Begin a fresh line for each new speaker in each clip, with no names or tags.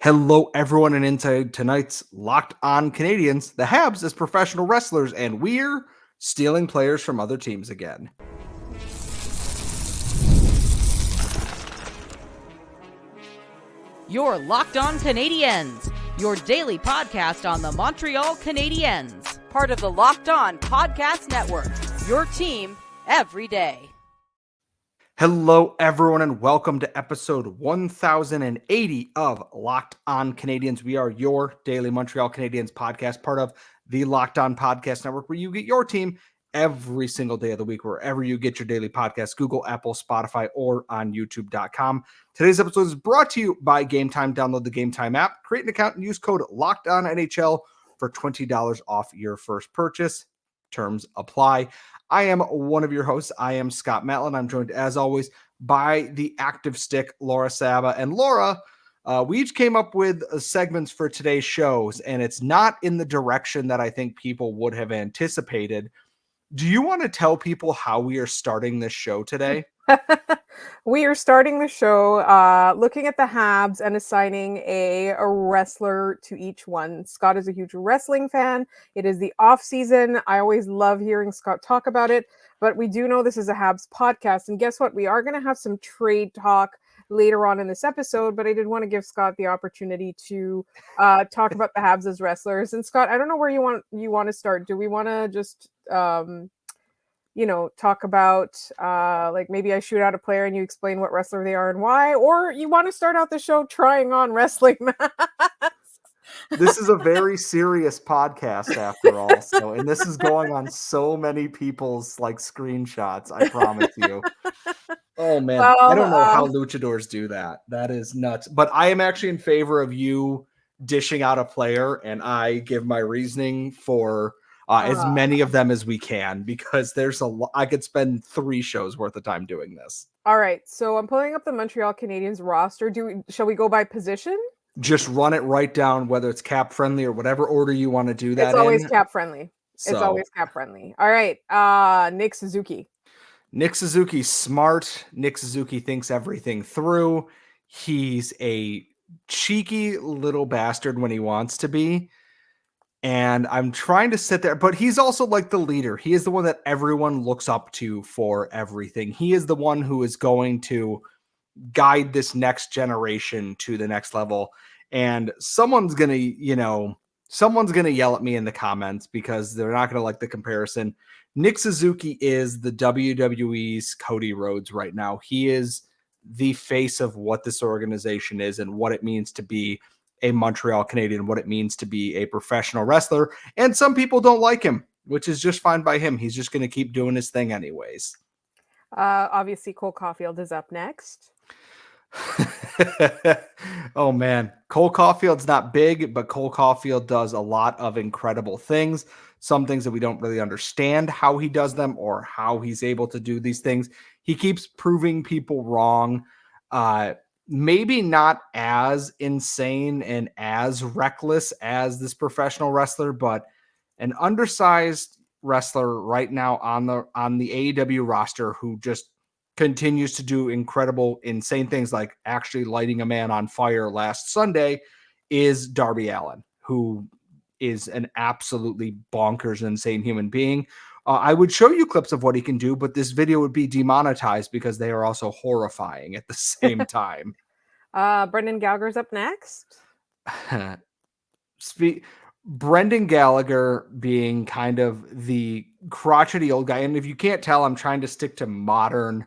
Hello, everyone, and into tonight's Locked On Canadiens, the Habs as professional wrestlers, and we're stealing players from other teams again.
You're Locked On Canadiens, your daily podcast on the Montreal Canadiens, part of the Locked On Podcast Network, your team every day.
Hello, everyone, and welcome to episode 1080 of Locked On Canadiens. We are your daily Montreal Canadiens podcast, part of the Locked On Podcast Network, where you get your team every single day of the week, wherever you get your daily podcast, Google, Apple, Spotify, or on YouTube.com. Today's episode is brought to you by Game Time. Download the Game Time app, create an account, and use code LOCKEDONNHL for $20 off your first purchase. Terms apply. I am one of your hosts. I am Scott Matlin. I'm joined, as always, by the active stick, Laura Saba. And Laura, we each came up with segments for today's shows, and it's not in the direction that I think people would have anticipated. Do you want to tell people how we are starting this show today?
We are starting the show looking at the Habs and assigning a wrestler to each one. Scott is a huge wrestling fan. It is the off season. I always love hearing Scott talk about it, but we do know this is a Habs podcast. And guess what? We are going to have some trade talk later on in this episode, but I did want to give Scott the opportunity to talk about the Habs as wrestlers. And Scott, I don't know where you want to start. Do we want to just talk about like maybe I shoot out a player and you explain what wrestler they are and why, or you want to start out the show trying on wrestling masks?
This is a very serious podcast after all. So, and this is going on so many people's like screenshots, I promise you. Oh man, well, I don't know how luchadors do that. That is nuts. But I am actually in favor of you dishing out a player, and I give my reasoning for as many of them as we can, because there's a lot. I could spend 3 shows worth of time doing this.
All right, so I'm pulling up the Montreal Canadiens roster. Shall we go by position?
Just run it right down, whether it's cap friendly or whatever order you want to do that.
It's always cap friendly. So. It's always cap friendly. All right, Nick Suzuki.
Nick Suzuki, smart. Nick Suzuki thinks everything through. He's a cheeky little bastard when he wants to be. And I'm trying to sit there, but he's also like the leader. He is the one that everyone looks up to for everything. He is the one who is going to guide this next generation to the next level. And someone's going to yell at me in the comments because they're not going to like the comparison. Nick Suzuki is the WWE's Cody Rhodes right now. He is the face of what this organization is and what it means to be a Montreal Canadian, what it means to be a professional wrestler. And some people don't like him, which is just fine by him. He's just going to keep doing his thing anyways.
Obviously, Cole Caulfield is up next.
Oh, man. Cole Caulfield's not big, but Cole Caulfield does a lot of incredible things. Some things that we don't really understand how he does them or how he's able to do these things. He keeps proving people wrong. Maybe not as insane and as reckless as this professional wrestler, but an undersized wrestler right now on the AEW roster who just continues to do incredible, insane things like actually lighting a man on fire last Sunday is Darby Allin, who is an absolutely bonkers, insane human being. I would show you clips of what he can do, but this video would be demonetized because they are also horrifying at the same time.
Brendan Gallagher's up next.
Brendan Gallagher being kind of the crotchety old guy. And if you can't tell, I'm trying to stick to modern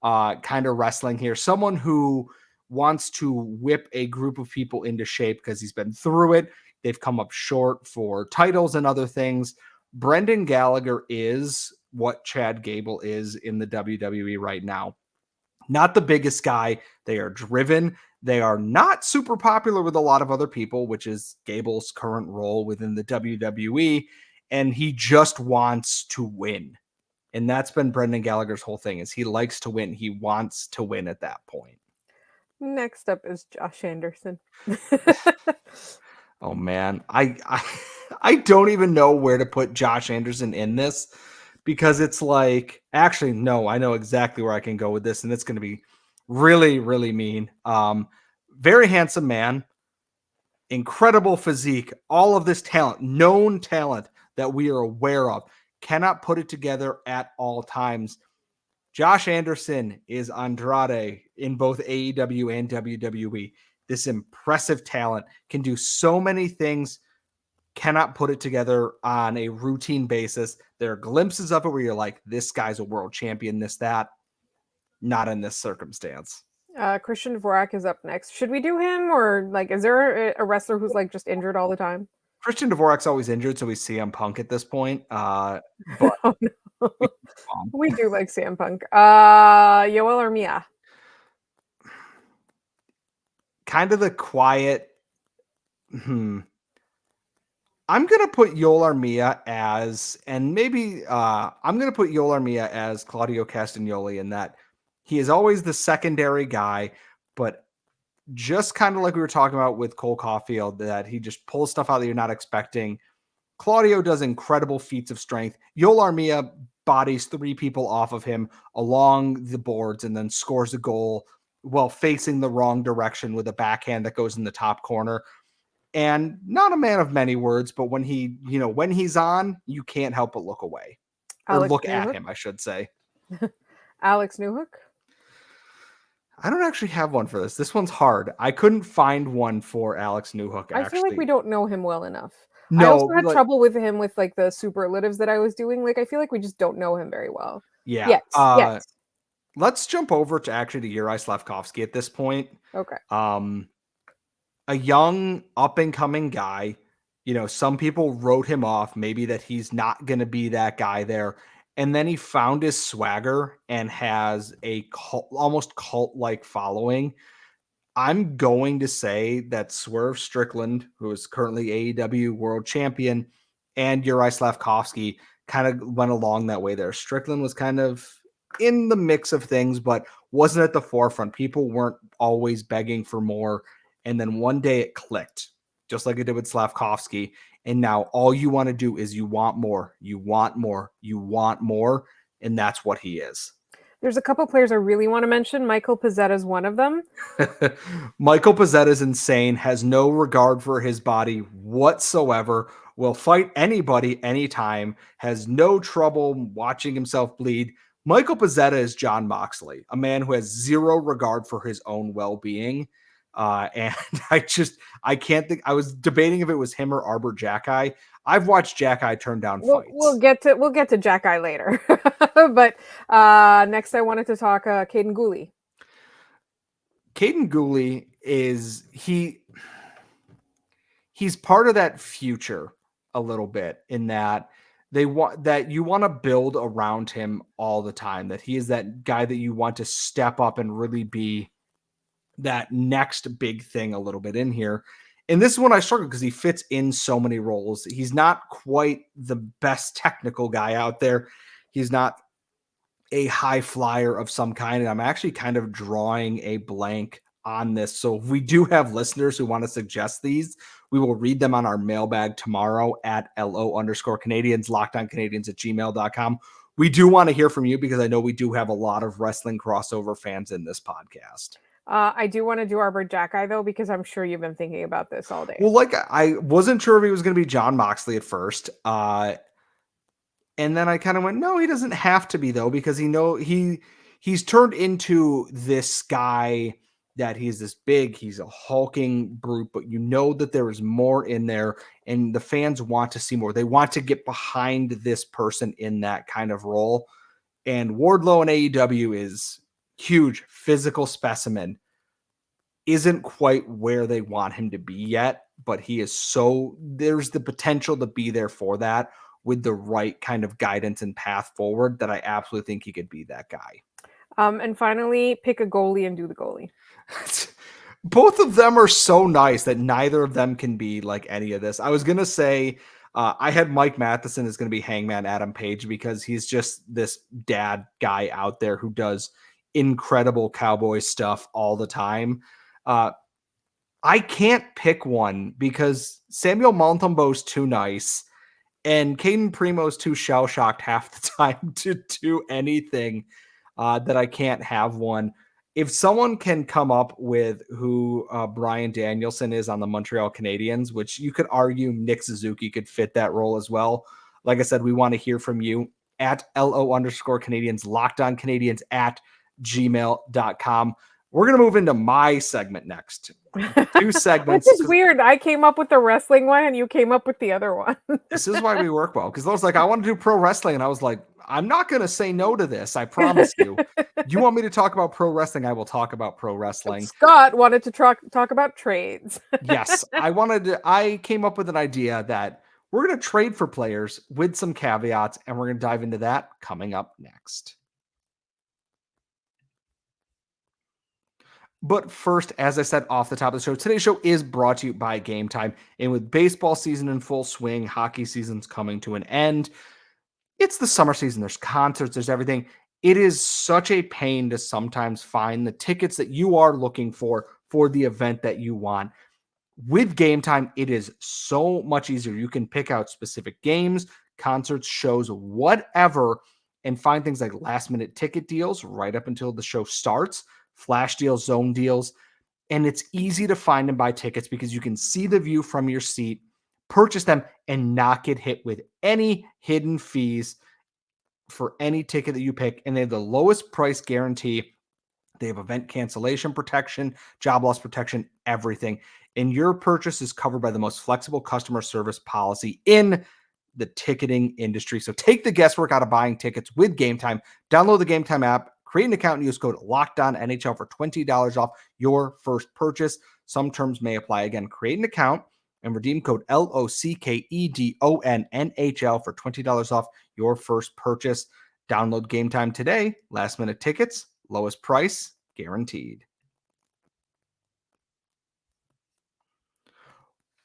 kind of wrestling here. Someone who wants to whip a group of people into shape because he's been through it. They've come up short for titles and other things. Brendan Gallagher is what Chad Gable is in the WWE right now. Not the biggest guy. They are driven. They are not super popular with a lot of other people, which is Gable's current role within the WWE. And he just wants to win. And that's been Brendan Gallagher's whole thing, is he likes to win. He wants to win at that point.
Next up is Josh Anderson.
Oh, man. I don't even know where to put Josh Anderson in this, because it's like, actually, no, I know exactly where I can go with this, and it's going to be really, really mean. Very handsome man, incredible physique, all of this talent, known talent that we are aware of, cannot put it together at all times. Josh Anderson is Andrade in both AEW and WWE. This impressive talent can do so many things, cannot put it together on a routine basis. There are glimpses of it where you're like, this guy's a world champion, this, that. Not in this circumstance.
Christian Dvorak is up next. Should we do him, or like, is there a wrestler who's like just injured all the time?
Christian Dvorak's always injured, so we see CM Punk at this point. But
Oh, no. We do like CM Punk. Yoel Armia.
Kind of the quiet. I'm going to put Yoel Armia as, and maybe I'm going to put Yoel Armia as Claudio Castagnoli in that he is always the secondary guy, but just kind of like we were talking about with Cole Caulfield, that he just pulls stuff out that you're not expecting. Claudio does incredible feats of strength. Yoel Armia bodies 3 people off of him along the boards and then scores a goal while facing the wrong direction with a backhand that goes in the top corner. And not a man of many words, but when he's on, you can't help but look away. Or look at him, I should say.
Alex Newhook?
I don't actually have one for this. This one's hard. I couldn't find one for Alex Newhook, actually.
I feel like we don't know him well enough.
No,
I also had trouble with him with like the superlatives that I was doing. Like, I feel like we just don't know him very well.
Yeah.
Yes.
Let's jump over to actually to Juraj Slafkovsky at this point.
Okay.
A young up-and-coming guy. Some people wrote him off, maybe that he's not going to be that guy there. And then he found his swagger and has a almost cult-like following. I'm going to say that Swerve Strickland, who is currently AEW World Champion, and Juraj Slafkovsky kind of went along that way there. Strickland was kind of in the mix of things, but wasn't at the forefront. People weren't always begging for more. And then one day it clicked, just like it did with Slafkovsky. And now all you want to do is you want more, you want more, you want more. And that's what he is.
There's a couple players I really want to mention. Michael Pizzetta is one of them.
Michael Pizzetta is insane, has no regard for his body whatsoever, will fight anybody anytime, has no trouble watching himself bleed. Michael Pizzetta is Jon Moxley, a man who has zero regard for his own well-being. And I can't think. I was debating if it was him or Arbor Jacki. I've watched Jacki turn down fights.
We'll get to Jacki later. But next, I wanted to talk Caden Gooley.
Caden Gooley he's part of that future a little bit, in that you want to build around him all the time. That he is that guy that you want to step up and really be that next big thing a little bit in here. And this is when I struggle because he fits in so many roles. He's not quite the best technical guy out there. He's not a high flyer of some kind. And I'm actually kind of drawing a blank on this. So if we do have listeners who want to suggest these, we will read them on our mailbag tomorrow at LO_Canadians, LockedOnCanadians@gmail.com. We do want to hear from you because I know we do have a lot of wrestling crossover fans in this podcast.
I do want to do Arbor Jacki, though, because I'm sure you've been thinking about this all day.
Well, I wasn't sure if he was going to be Jon Moxley at first. And then I kind of went, no, he doesn't have to be, though, because he's turned into this guy that he's this big, he's a hulking brute, but that there is more in there, and the fans want to see more. They want to get behind this person in that kind of role. And Wardlow in AEW is huge, physical specimen, isn't quite where they want him to be yet, but he is there's the potential to be there for that with the right kind of guidance and path forward, that I absolutely think he could be that guy.
And finally, pick a goalie and do the goalie.
Both of them are so nice that neither of them can be like any of this. I was going to say, I had Mike Matheson is going to be Hangman Adam Page because he's just this dad guy out there who does incredible cowboy stuff all the time. I can't pick one because Samuel Montembeau's too nice and Caden Primo's too shell-shocked half the time to do anything, that I can't have one. if someone can come up with who Brian Danielson is on the Montreal Canadiens, which you could argue Nick Suzuki could fit that role as well. Like I said, we want to hear from you at LO_Canadiens, Locked On Canadiens at gmail.com. We're going to move into my segment next. 2 segments.
Which is weird. I came up with the wrestling one and you came up with the other one.
This is why we work well. Because I was like, I want to do pro wrestling. And I was like, I'm not going to say no to this. I promise you. You want me to talk about pro wrestling? I will talk about pro wrestling.
Scott wanted to talk about trades.
Yes. I came up with an idea that we're going to trade for players with some caveats. And we're going to dive into that coming up next. But first, as I said off the top of the show, today's show is brought to you by Game Time. And with baseball season in full swing, hockey season's coming to an end. It's the summer season. There's concerts, there's everything. It is such a pain to sometimes find the tickets that you are looking for the event that you want. With Game Time, it is so much easier. You can pick out specific games, concerts, shows, whatever, and find things like last-minute ticket deals right up until the show starts, flash deals, zone deals, and it's easy to find and buy tickets because you can see the view from your seat, purchase them, and not get hit with any hidden fees for any ticket that you pick. And they have the lowest price guarantee. They have event cancellation protection, job loss protection, everything. And your purchase is covered by the most flexible customer service policy in the ticketing industry. So take the guesswork out of buying tickets with Game Time. Download the Game Time app, create an account, and use code LOCKEDONNHL for $20 off your first purchase. Some terms may apply. Again, create an account and redeem code LOCKEDONNHL for $20 off your first purchase. Download Game Time today. Last minute tickets, lowest price, guaranteed.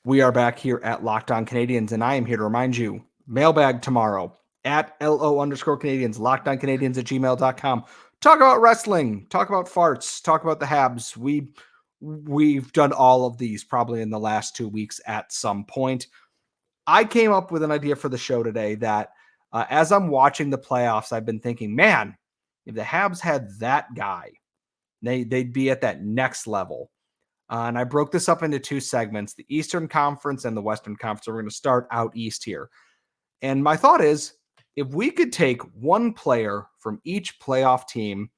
We are back here at Locked On Canadiens, and I am here to remind you, mailbag tomorrow at LO_Canadiens, LockedOnCanadiens at gmail.com. Talk about wrestling, talk about farts, talk about the Habs. We've done all of these probably in the last 2 weeks at some point. I came up with an idea for the show today that as I'm watching the playoffs, I've been thinking, man, if the Habs had that guy, they'd be at that next level. And I broke this up into 2 segments, the Eastern Conference and the Western Conference. So we're going to start out east here. And my thought is, if we could take one player from each playoff team,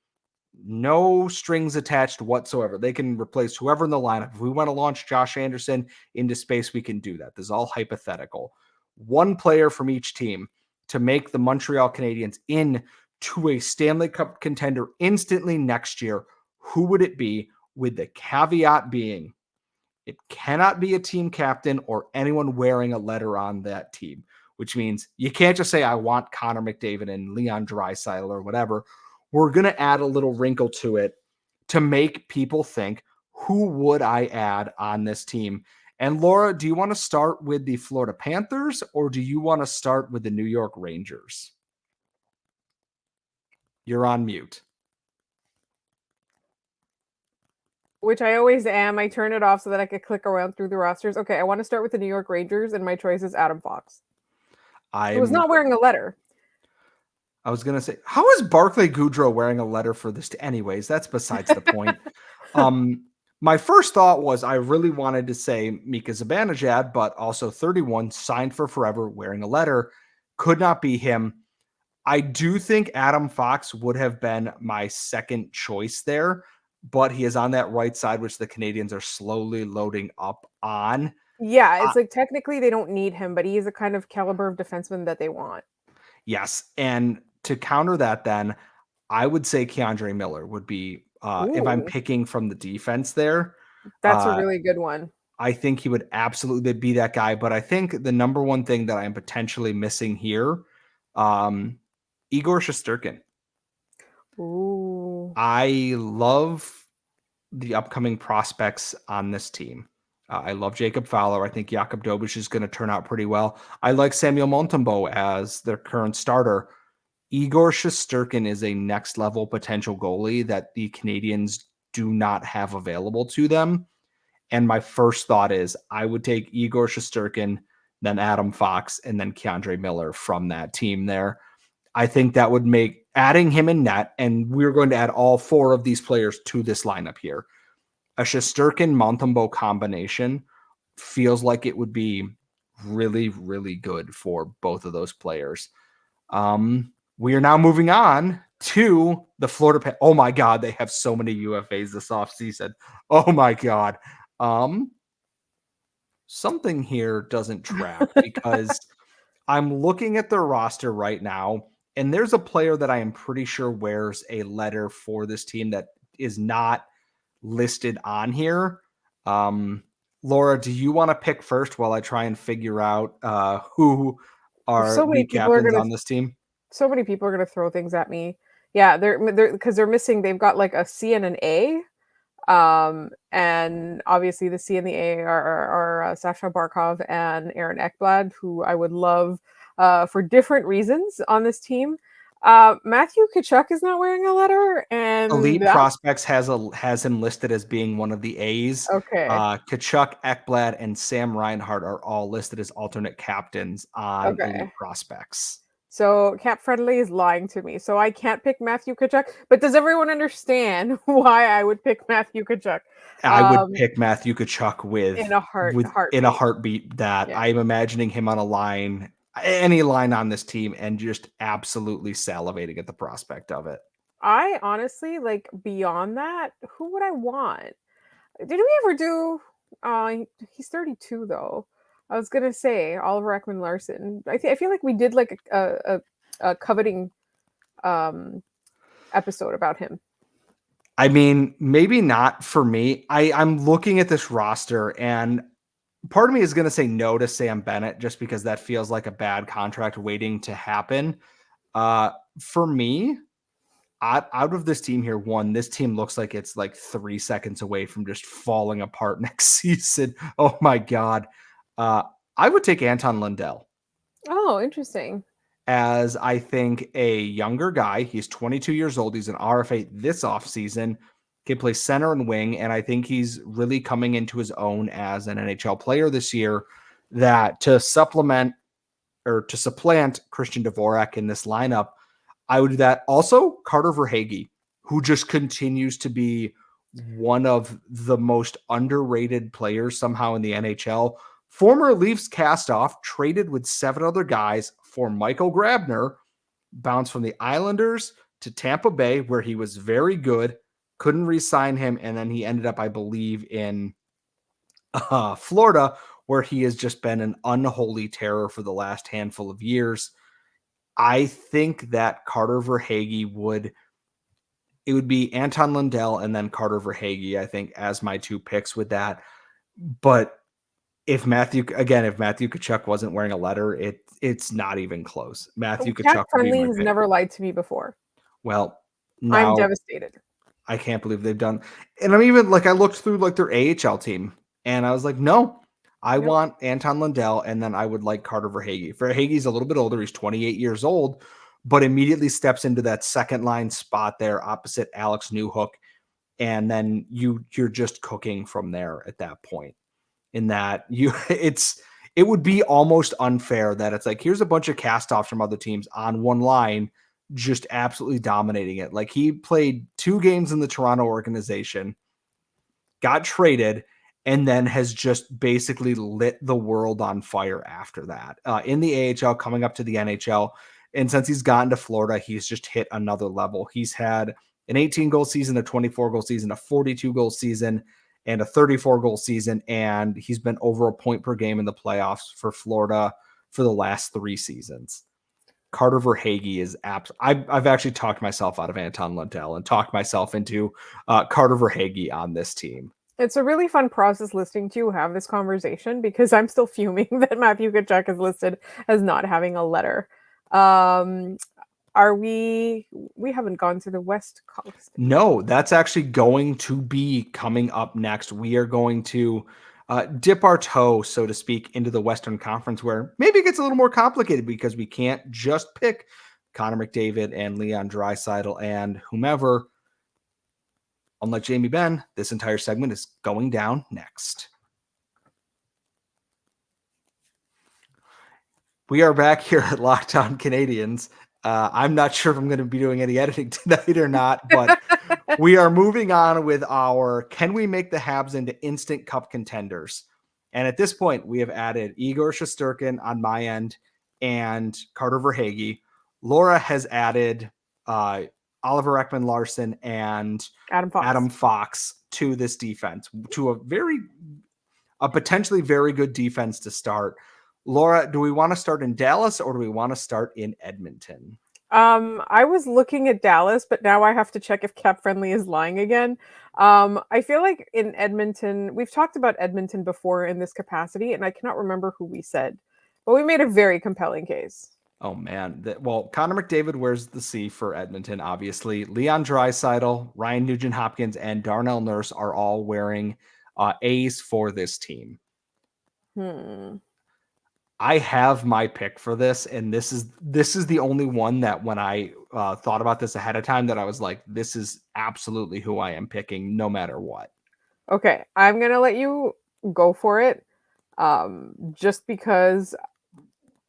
no strings attached whatsoever, they can replace whoever in the lineup. If we want to launch Josh Anderson into space, we can do that. This is all hypothetical. One player from each team to make the Montreal Canadiens into a Stanley Cup contender instantly next year. Who would it be? With the caveat being, it cannot be a team captain or anyone wearing a letter on that team, which means you can't just say, I want Connor McDavid and Leon Draisaitl or whatever. We're going to add a little wrinkle to it to make people think, who would I add on this team? And Laura, do you want to start with the Florida Panthers or do you want to start with the New York Rangers? You're on mute.
Which I always am. I turn it off so that I could click around through the rosters. Okay, I want to start with the New York Rangers, and my choice is Adam Fox. I was not wearing a letter.
I was going to say, how is Barclay Goodrow wearing a letter for this? Anyways, that's besides the point. My first thought was I really wanted to say Mika Zibanejad, but also 31, signed for forever, wearing a letter. Could not be him. I do think Adam Fox would have been my second choice there, but he is on that right side, which the Canadiens are slowly loading up on.
Yeah, it's like technically they don't need him, but he is a kind of caliber of defenseman that they want.
Yes, and to counter that then, I would say Keandre Miller would be, if I'm picking from the defense there.
That's a really good one.
I think he would absolutely be that guy, but I think the number one thing that I'm potentially missing here, Igor Shesterkin.
Ooh.
I love the upcoming prospects on this team. I love Jacob Fowler. I think Jakub Dobeš is going to turn out pretty well. I like Samuel Montembeault as their current starter. Igor Shesterkin is a next level potential goalie that the Canadiens do not have available to them. And my first thought is I would take Igor Shesterkin, then Adam Fox, and then Keandre Miller from that team there. I think that would make adding him in net, and we're going to add all 4 of these players to this lineup here. A Shesterkin-Montembeault combination feels like it would be really, really good for both of those players. We are now moving on to the Florida. Oh my God, they have so many UFAs this offseason. Oh my God. Something here doesn't track because I'm looking at their roster right now, and there's a player that I am pretty sure wears a letter for this team that is not listed on here. Laura, do you want to pick first while I try and figure out who are
So many
the
people are
captains
gonna
on this team?
so many people are gonna throw things at me. Yeah, they're because they're missing. They've got like a C and an A, and obviously the C and the A are Sasha Barkov and Aaron Ekblad, who I would love for different reasons on this team. Matthew Tkachuk is not wearing a letter, and
Elite
that
Prospects has him listed as being one of the A's.
okay,
Tkachuk, Ekblad, and Sam Reinhart are all listed as alternate captains on
okay.
Elite Prospects.
So Cap Friendly is lying to me. So I can't pick Matthew Tkachuk. But does everyone understand why I would pick Matthew Tkachuk?
I would pick Matthew Tkachuk
In a
in a
heartbeat.
heartbeat. That
Yeah.
I'm imagining him on a line, any line on this team, and just absolutely salivating at the prospect of it.
I honestly like beyond that, who would I want? Did we ever do he's 32 though. I was gonna say Oliver Ekman Larson. I feel like we did like a coveting episode about him.
I mean, maybe not for me. I'm looking at this roster, and part of me is going to say no to Sam Bennett just because that feels like a bad contract waiting to happen. For me, out of this team here, this team looks like it's like 3 seconds away from just falling apart next season. Oh my God. I would take Anton Lundell
Oh, interesting.
as I think a younger guy. He's 22 years old. He's an RFA this offseason. Can play center and wing, and I think he's really coming into his own as an NHL player this year. That to supplant Christian Dvorak in this lineup, I would do that. Also, Carter Verhaeghe, who just continues to be one of the most underrated players somehow in the NHL. Former Leafs cast-off, traded with 7 other guys for Michael Grabner, bounced from the Islanders to Tampa Bay, where he was very good, couldn't re-sign him, and then he ended up, I believe, in Florida, where he has just been an unholy terror for the last handful of years. I think that Carter Verhaeghe would be Anton Lundell and then Carter Verhaeghe, I think, as my 2 picks with that. But if Matthew Tkachuk wasn't wearing a letter, it's not even close. Matthew
Cat
Tkachuk would be
Friendly
my
has
pick.
never lied to me before.
Well,
I'm
now
devastated.
I can't believe they've done. And I'm even like, I looked through like their AHL team and I was like, no, I
Nope.
want Anton Lundell. And then I would like Carter Verhaeghe. Verhaeghe's a little bit older. He's 28 years old, but immediately steps into that second line spot there opposite Alex Newhook. And then you're just cooking from there at that point. In that it would be almost unfair that it's like, here's a bunch of cast-offs from other teams on one line, just absolutely dominating it. Like he played 2 games in the Toronto organization, got traded, and then has just basically lit the world on fire after that. In the AHL, coming up to the NHL. And since he's gotten to Florida, he's just hit another level. He's had an 18-goal season, a 24-goal season, a 42-goal season, and a 34-goal season, and he's been over a point per game in the playoffs for Florida for the last 3 seasons. Carter Verhaeghe is I've actually talked myself out of Anton Lundell and talked myself into Carter Verhaeghe on this team.
It's a really fun process listening to you have this conversation because I'm still fuming that Matthew Tkachuk is listed as not having a letter. Are we haven't gone to the West Coast?
No, that's actually going to be coming up next. We are going to dip our toe, so to speak, into the Western Conference, where maybe it gets a little more complicated because we can't just pick Connor McDavid and Leon Draisaitl and whomever. Unlike Jamie Benn, this entire segment is going down next. We are back here at Locked On Canadiens, I'm not sure if I'm going to be doing any editing tonight or not, but we are moving on with our can we make the Habs into instant cup contenders? And at this point, we have added Igor Shesterkin on my end and Carter Verhaeghe. Laura has added Oliver Ekman-Larsson and Adam Fox to this defense, to a potentially very good defense to start. Laura, do we want to start in Dallas or do we want to start in Edmonton?
I was looking at Dallas, but now I have to check if Cap Friendly is lying again. I feel like in Edmonton, we've talked about Edmonton before in this capacity, and I cannot remember who we said, but we made a very compelling case.
Oh, man. Well, Connor McDavid wears the C for Edmonton, obviously. Leon Draisaitl, Ryan Nugent-Hopkins, and Darnell Nurse are all wearing A's for this team. I have my pick for this, and this is the only one that when I thought about this ahead of time that I was like, this is absolutely who I am picking no matter what.
Okay, I'm going to let you go for it just because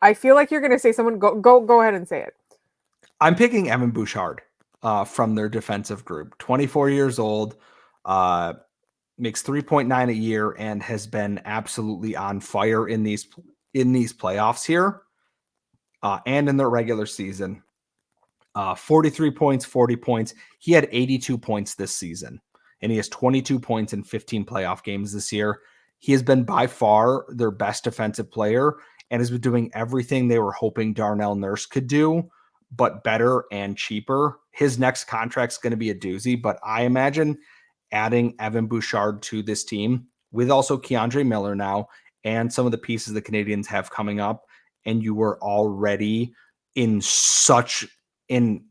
I feel like you're going to say someone. Go ahead and say it.
I'm picking Evan Bouchard from their defensive group. 24 years old, makes 3.9 a year, and has been absolutely on fire in these playoffs here and in the regular season. 43 points, 40 points. He had 82 points this season, and he has 22 points in 15 playoff games this year. He has been by far their best defensive player and has been doing everything they were hoping Darnell Nurse could do, but better and cheaper. His next contract's going to be a doozy, but I imagine adding Evan Bouchard to this team with also Keandre Miller now and some of the pieces the Canadiens have coming up, and you were already in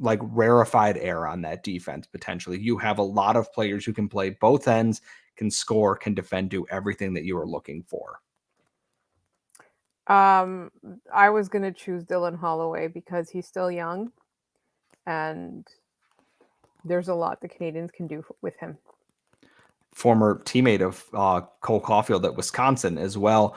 rarefied air on that defense potentially. You have a lot of players who can play both ends, can score, can defend, do everything that you are looking for.
I was going to choose Dylan Holloway because he's still young, and there's a lot the Canadiens can do with him.
Former teammate of Cole Caulfield at Wisconsin as well.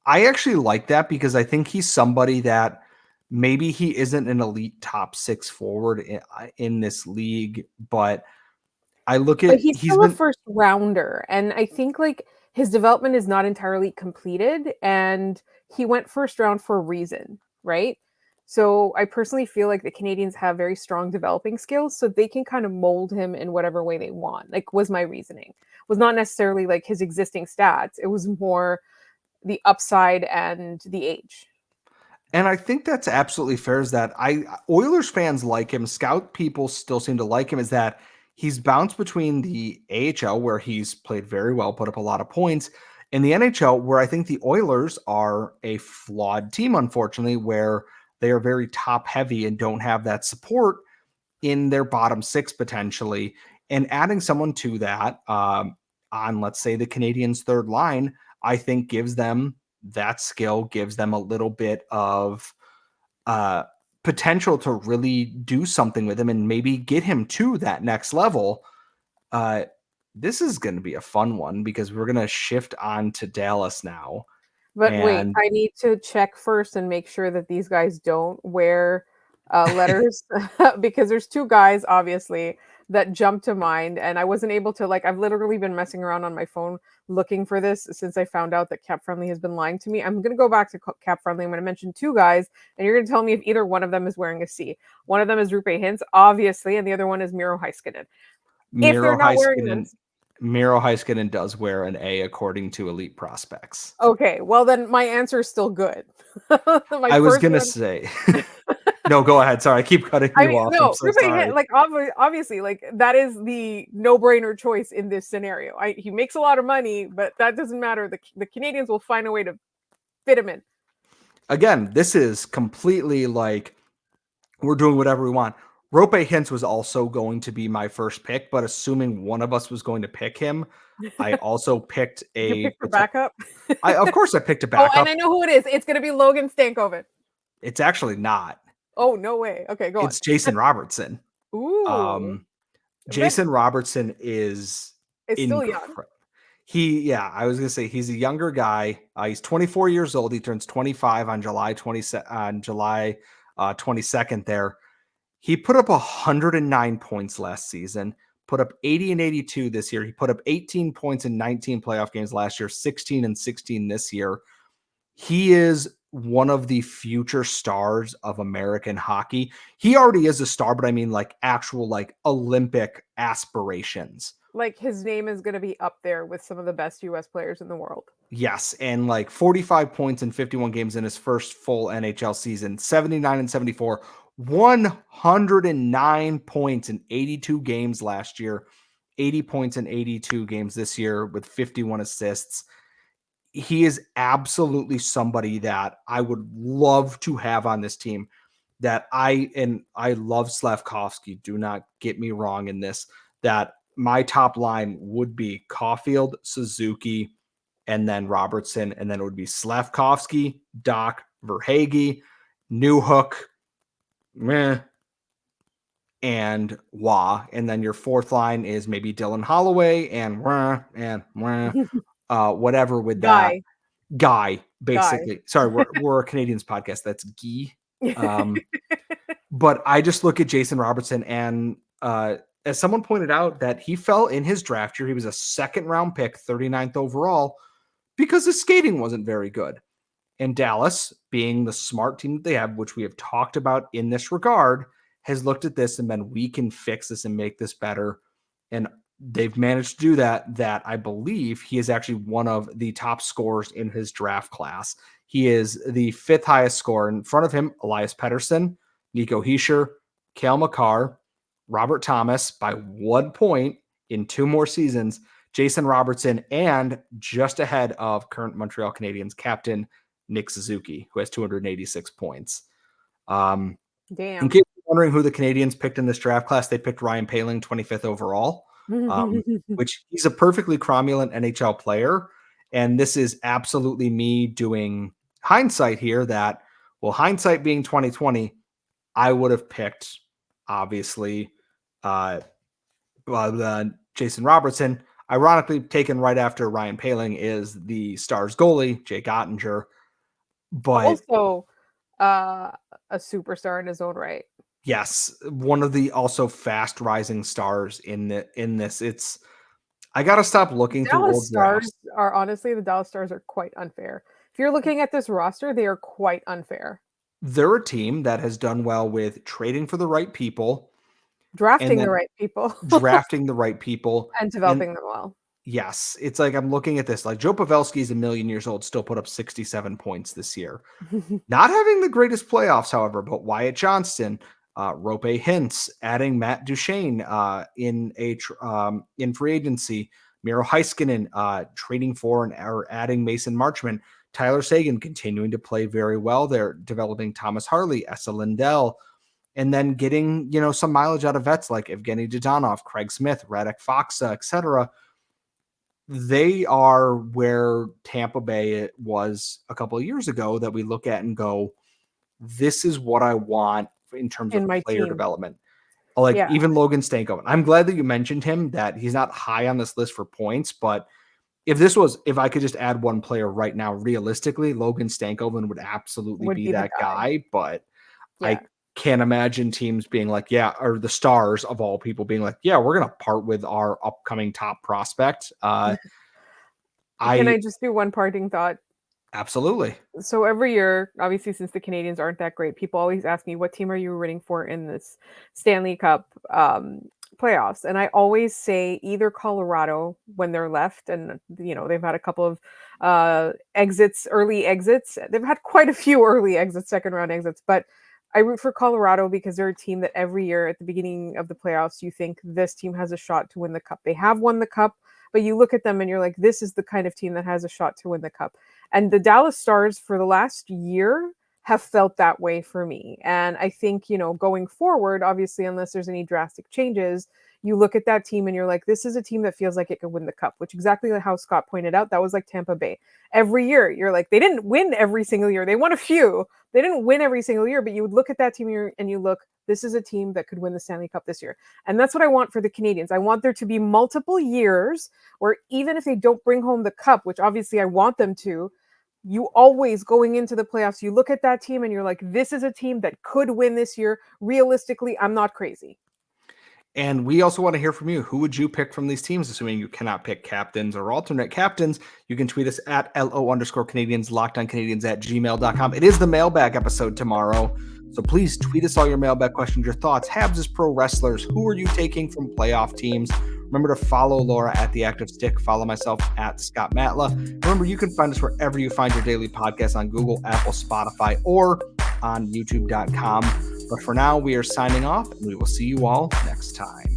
I actually like that because I think he's somebody that maybe he isn't an elite top 6 forward in this league, but
he's still a first rounder, and I think like his development is not entirely completed, and he went first round for a reason, right? So I personally feel like the Canadiens have very strong developing skills, so they can kind of mold him in whatever way they want. Like, was my reasoning. Was not necessarily like his existing stats. It was more the upside and the age.
And I think that's absolutely fair, is that Oilers fans like him. Scout people still seem to like him, is that he's bounced between the AHL, where he's played very well, put up a lot of points, and the NHL, where I think the Oilers are a flawed team, unfortunately, where they are very top heavy and don't have that support in their bottom 6 potentially. And adding someone to that on, let's say, the Canadiens' third line, I think gives them that skill, gives them a little bit of potential to really do something with him and maybe get him to that next level. This is going to be a fun one because we're going to shift on to Dallas now.
But wait, I need to check first and make sure that these guys don't wear letters because there's 2 guys, obviously, that jump to mind. And I wasn't able to, I've literally been messing around on my phone looking for this since I found out that Cap Friendly has been lying to me. I'm going to go back to Cap Friendly. I'm going to mention 2 guys, and you're going to tell me if either one of them is wearing a C. One of them is Roope Hintz, obviously, and the other one is Miro Heiskanen. If they're not wearing them.
Miro Heiskanen does wear an A according to Elite Prospects.
Okay, well then my answer is still good.
I was going to say, no, go ahead. Sorry, I keep cutting you off.
No, obviously, that is the no-brainer choice in this scenario. He makes a lot of money, but that doesn't matter. The Canadiens will find a way to fit him in.
Again, this is completely we're doing whatever we want. Roope Hintz was also going to be my first pick, but assuming one of us was going to pick him, I also picked
You picked a backup?
Of course I picked a backup.
Oh, and I know who it is. It's going to be Logan Stankoven.
It's actually not.
Oh, no way. Okay, go on.
It's Jason Robertson.
Ooh.
Jason Robertson is
still young.
I was gonna say he's a younger guy. He's 24 years old. He turns 25 on July 22nd. There, he put up 109 points last season. Put up 80 and 82 this year. He put up 18 points in 19 playoff games last year. 16 and 16 this year. He is one of the future stars of American hockey. He already is a star, but I mean like actual like Olympic aspirations.
Like his name is going to be up there with some of the best US players in the world.
Yes, and like 45 points in 51 games in his first full NHL season, 79 and 74, 109 points in 82 games last year, 80 points in 82 games this year with 51 assists. He is absolutely somebody that I would love to have on this team. I love Slavkovsky. Do not get me wrong in this. That my top line would be Caulfield, Suzuki, and then Robertson, and then it would be Slavkovsky, Doc, Verhaeghe, Newhook, meh, and Wah. And then your fourth line is maybe Dylan Holloway and whatever with that. Guy, basically.
Guy.
Sorry, we're a Canadians podcast. That's Guy. But I just look at Jason Robertson, and as someone pointed out, that he fell in his draft year. He was a second round pick, 39th overall, because his skating wasn't very good. And Dallas, being the smart team that they have, which we have talked about in this regard, has looked at this and been, we can fix this and make this better. And they've managed to do that. That I believe he is actually one of the top scorers in his draft class. He is the fifth highest scorer. In front of him, Elias Pettersson, Nico Hischier, Cale Makar, Robert Thomas by 1 point in 2 more seasons, Jason Robertson, and just ahead of current Montreal Canadiens captain Nick Suzuki, who has 286 points.
Damn.
In case you're wondering who the Canadiens picked in this draft class, they picked Ryan Poehling, 25th overall, which he's a perfectly cromulent NHL player. And this is absolutely me doing hindsight here that, well, hindsight being 2020, I would have picked, obviously, Jason Robertson. Ironically, taken right after Ryan Poehling is the Stars goalie, Jake Ottinger. But
also a superstar in his own right.
Yes, one of the also fast rising stars in this. It's, I gotta stop looking through old
Stars are honestly, the Dallas Stars are quite unfair. If you're looking at this roster, they are quite unfair.
They're a team that has done well with trading for the right people,
drafting the right people,
and
developing them well.
Yes, it's like I'm looking at this. Like Joe Pavelski is a million years old, still put up 67 points this year. Not having the greatest playoffs, however, but Wyatt Johnston, Rope Hintz, adding Matt Duchene in free agency, Miro Heiskanen trading for or adding Mason Marchment, Tyler Seguin continuing to play very well. They're developing Thomas Harley, Esa Lindell, and then getting some mileage out of vets like Evgeny Dodonov, Craig Smith, Radek Faksa, etc. They are where Tampa Bay was a couple of years ago that we look at and go, this is what I want in terms of player development. Like even Logan Stankoven. I'm glad that you mentioned him, that he's not high on this list for points, but if I could just add one player right now, realistically, Logan Stankoven would absolutely be that guy. But I can't imagine teams being like, or the Stars of all people being like, we're going to part with our upcoming top prospect.
Can I just do one parting thought?
Absolutely.
So every year, obviously, since the Canadiens aren't that great, people always ask me, what team are you rooting for in this Stanley Cup playoffs? And I always say either Colorado when they're left, and they've had a couple of early exits. They've had quite a few early exits, second round exits, but I root for Colorado because they're a team that every year at the beginning of the playoffs, you think this team has a shot to win the cup. They have won the cup, but you look at them and you're like, this is the kind of team that has a shot to win the cup. And the Dallas Stars for the last year have felt that way for me. And I think, going forward, obviously, unless there's any drastic changes, you look at that team and you're like, this is a team that feels like it could win the cup, which exactly how Scott pointed out, that was like Tampa Bay. Every year, you're like, they didn't win every single year. They won a few. They didn't win every single year, but you would look at that team and you look, this is a team that could win the Stanley Cup this year. And that's what I want for the Canadiens. I want there to be multiple years where even if they don't bring home the cup, which obviously I want them to, you always going into the playoffs, you look at that team and you're like, this is a team that could win this year. Realistically, I'm not crazy.
And we also want to hear from you. Who would you pick from these teams? Assuming you cannot pick captains or alternate captains, you can tweet us at LO_Canadiens, LockedOnCanadiens@gmail.com. It is the mailbag episode tomorrow. So please tweet us all your mailbag questions, your thoughts. Habs as pro wrestlers. Who are you taking from playoff teams? Remember to follow Laura at The Active Stick. Follow myself at Scott Matla. Remember, you can find us wherever you find your daily podcast on Google, Apple, Spotify, or on YouTube.com. But for now, we are signing off, and we will see you all next time.